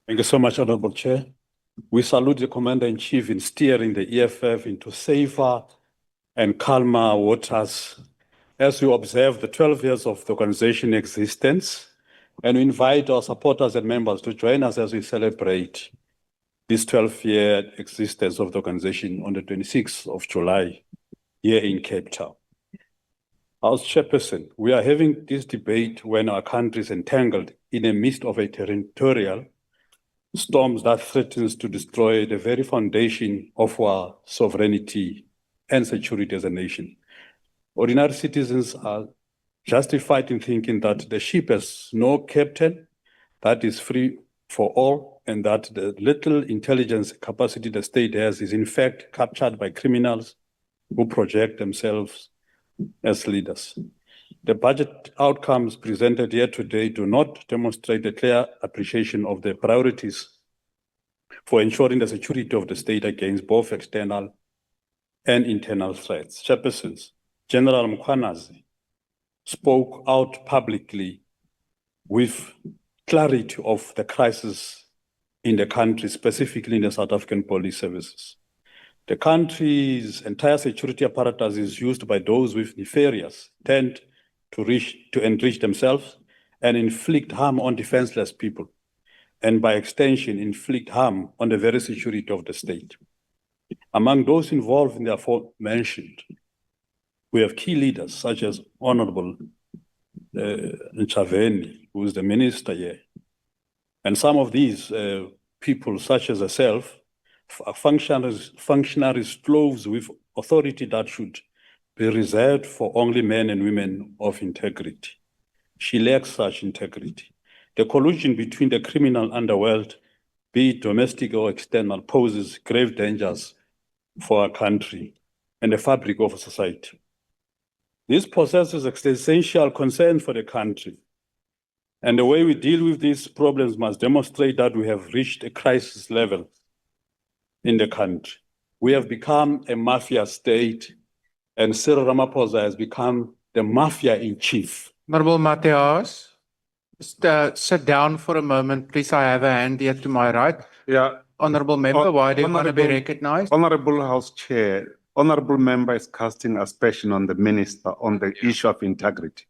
Thank you so much, Honorable Chair. We salute the Commander-in-Chief in steering the EFF into safer and calmer waters as we observe the 12 years of the organization existence, and we invite our supporters and members to join us as we celebrate this 12-year existence of the organization on the 26th of July here in Cape Town. As chairperson, we are having this debate when our country is entangled in the midst of a territorial storms that threatens to destroy the very foundation of our sovereignty and security as a nation. Ordinary citizens are justified in thinking that the ship has no captain, that is free for all, and that the little intelligence capacity the state has is in fact captured by criminals who project themselves as leaders. The budget outcomes presented here today do not demonstrate a clear appreciation of the priorities for ensuring the security of the state against both external and internal threats. Chairpersons, General Mkhwanazi spoke out publicly with clarity of the crisis in the country, specifically in the South African police services. The country's entire security apparatus is used by those with nefarious intent to enrich themselves and inflict harm on defenseless people, and by extension, inflict harm on the very security of the state. Among those involved in the aforementioned, we have key leaders such as Honorable Ntshavheni, who is the minister here. And some of these people, such as herself, are functionaries clothed with authority that should be reserved for only men and women of integrity. She lacks such integrity. The collusion between the criminal underworld, be it domestic or external, poses grave dangers for our country and the fabric of society. This possesses existential concern for the country. And the way we deal with these problems must demonstrate that we have reached a crisis level in the country. We have become a mafia state, and Cyril Ramaphosa has become the mafia in chief. Honorable Matiase, just sit down for a moment, please. I have a hand here to my right. Yeah. Honorable member, why do you want to be recognized? Honorable House Chair, honorable member is casting aspersion on the minister on the issue of integrity.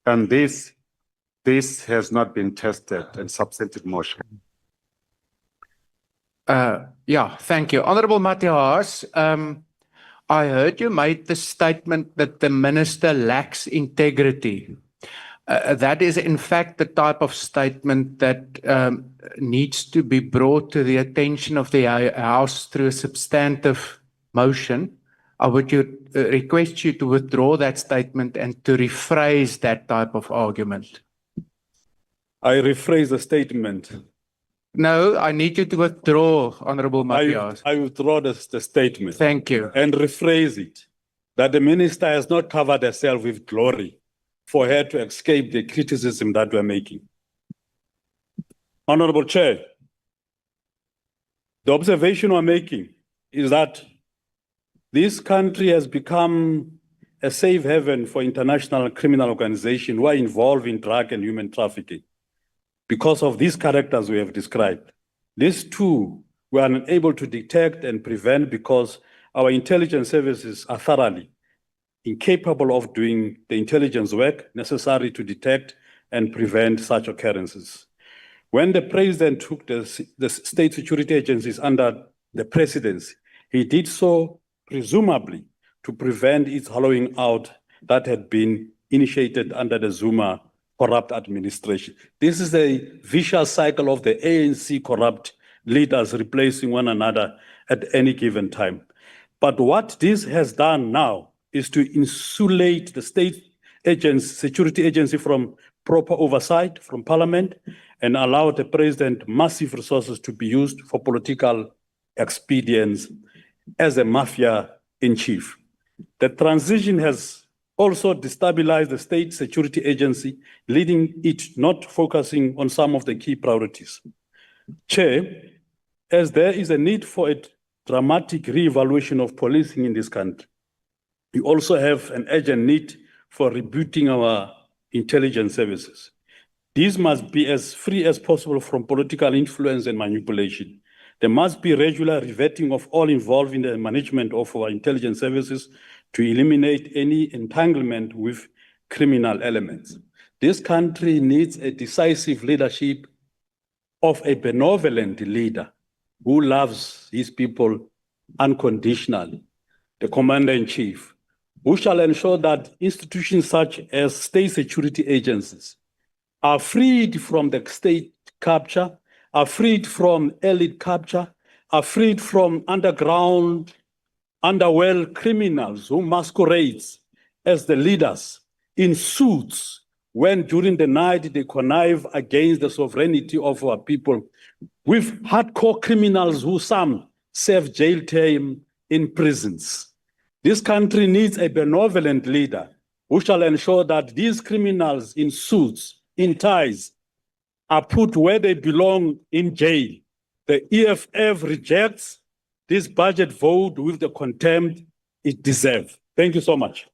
And this has not been tested in substantive motion. Yeah, thank you. Honorable Matiase, I heard you made the statement that the minister lacks integrity. That is, in fact, the type of statement that needs to be brought to the attention of the House through a substantive motion. I would request you to withdraw that statement and to rephrase that type of argument. I rephrase the statement. No, I need you to withdraw, Honorable Matiase. I withdraw the statement. Thank you. And rephrase it, that the minister has not covered herself with glory for her to escape the criticism that we're making. Honorable Chair, the observation we're making is that this country has become a safe haven for international criminal organizations who are involved in drug and human trafficking. Because of these characters we have described. These two we are unable to detect and prevent because our intelligence services are thoroughly incapable of doing the intelligence work necessary to detect and prevent such occurrences. When the president took the state security agencies under the presidency, he did so presumably to prevent its hollowing out that had been initiated under the Zuma corrupt administration. This is a vicious cycle of the ANC corrupt leaders replacing one another at any given time. But what this has done now is to insulate the state security agency from proper oversight from parliament and allow the president massive resources to be used for political expedience as a mafia in chief. The transition has also destabilize the state security agency, leading it not focusing on some of the key priorities. Chair, as there is a need for a dramatic re-evaluation of policing in this country, we also have an urgent need for rebooting our intelligence services. These must be as free as possible from political influence and manipulation. There must be regular revetting of all involved in the management of our intelligence services to eliminate any entanglement with criminal elements. This country needs a decisive leadership of a benevolent leader who loves his people unconditionally, the Commander-in-Chief, who shall ensure that institutions such as state security agencies are freed from the state capture, are freed from elite capture, are freed from underworld criminals who masquerade as the leaders in suits when during the night they connive against the sovereignty of our people, with hardcore criminals who some serve jail time in prisons. This country needs a benevolent leader who shall ensure that these criminals in suits, in ties, are put where they belong in jail. The EFF rejects this budget vote with the contempt it deserves. Thank you so much.